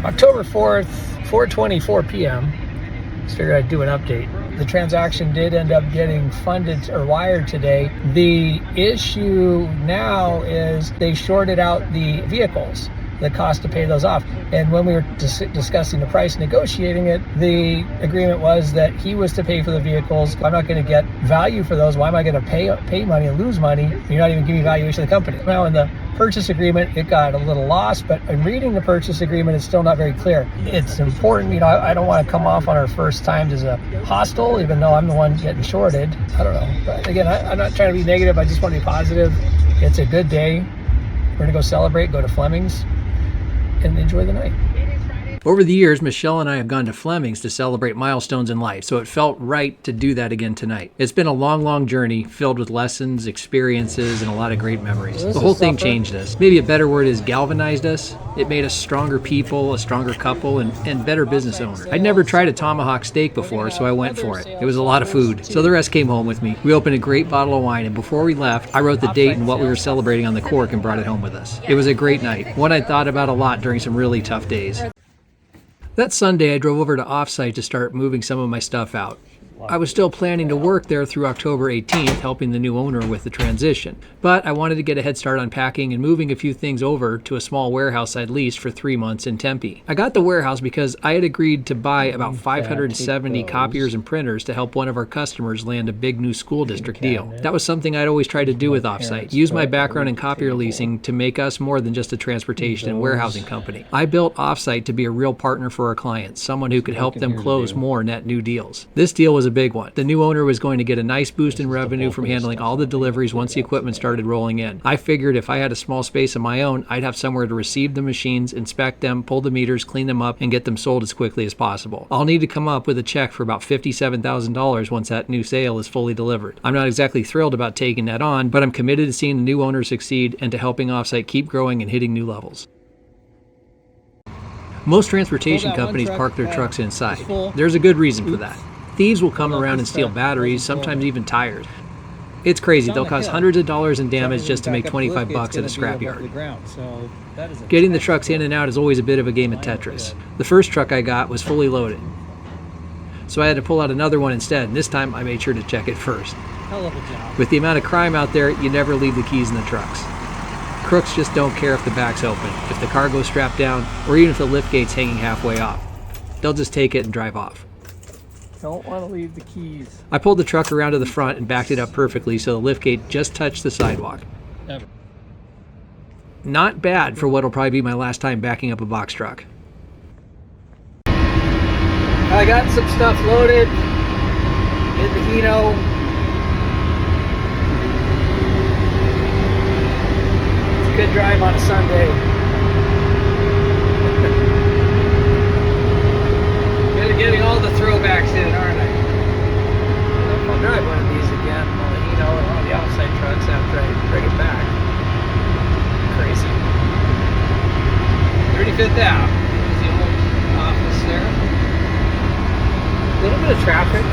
October 4th, 4:24 p.m. Just figured I'd do an update. The transaction did end up getting funded or wired today. The issue now is they shorted out the vehicles, the cost to pay those off. And when we were discussing the price, negotiating it, the agreement was that he was to pay for the vehicles. I'm not going to get value for those. Why am I going to pay money and lose money? You're not even giving me valuation of the company. Now in the purchase agreement, it got a little lost, but in reading the purchase agreement, it's still not very clear. It's important, I don't want to come off on our first times as a hostile, even though I'm the one getting shorted. I don't know. But again, I'm not trying to be negative. I just want to be positive. It's a good day. We're going to go celebrate, go to Flemings, and enjoy the night. Over the years, Michelle and I have gone to Flemings to celebrate milestones in life, so it felt right to do that again tonight. It's been a long, long journey filled with lessons, experiences, and a lot of great memories. The whole thing changed us. Maybe a better word is galvanized us. It made us stronger people, a stronger couple, and better business owners. I'd never tried a tomahawk steak before, so I went for it. It was a lot of food, so the rest came home with me. We opened a great bottle of wine, and before we left, I wrote the date and what we were celebrating on the cork and brought it home with us. It was a great night, one I'd thought about a lot during some really tough days. That Sunday, I drove over to Offsite to start moving some of my stuff out. I was still planning to work there through October 18th, helping the new owner with the transition. But I wanted to get a head start on packing and moving a few things over to a small warehouse I'd leased for 3 months in Tempe. I got the warehouse because I had agreed to buy about 570 copiers and printers to help one of our customers land a big new school district deal. That was something I'd always tried to do with Offsite, use my background in copier leasing to make us more than just a transportation and warehousing company. I built Offsite to be a real partner for our clients, someone who could help them close more net new deals. This deal was a big one. The new owner was going to get a nice boost in revenue from handling all the deliveries once the equipment started rolling in. I figured if I had a small space of my own, I'd have somewhere to receive the machines, inspect them, pull the meters, clean them up, and get them sold as quickly as possible. I'll need to come up with a check for about $57,000 once that new sale is fully delivered. I'm not exactly thrilled about taking that on, but I'm committed to seeing the new owner succeed and to helping Offsite keep growing and hitting new levels. Most transportation companies park their trucks inside. There's a good reason for that. Thieves will come around and steal batteries, sometimes even tires. It's crazy. They'll cost hundreds of dollars in damage just to make $25 at a scrapyard. Getting the trucks in and out is always a bit of a game of Tetris. The first truck I got was fully loaded, so I had to pull out another one instead, and this time I made sure to check it first. With the amount of crime out there, you never leave the keys in the trucks. Crooks just don't care if the back's open, if the cargo's strapped down, or even if the liftgate's hanging halfway off. They'll just take it and drive off. Don't want to leave the keys. I pulled the truck around to the front and backed it up perfectly so the liftgate just touched the sidewalk. Not bad for what'll probably be my last time backing up a box truck. I got some stuff loaded in the Hino. It's a good drive on a Sunday. Getting all the throwbacks in, aren't I? I'll drive one of these again on the Hino or one of the Offsite trucks after I bring it back. Crazy. 35th Ave. There's the old office there. A little bit of traffic.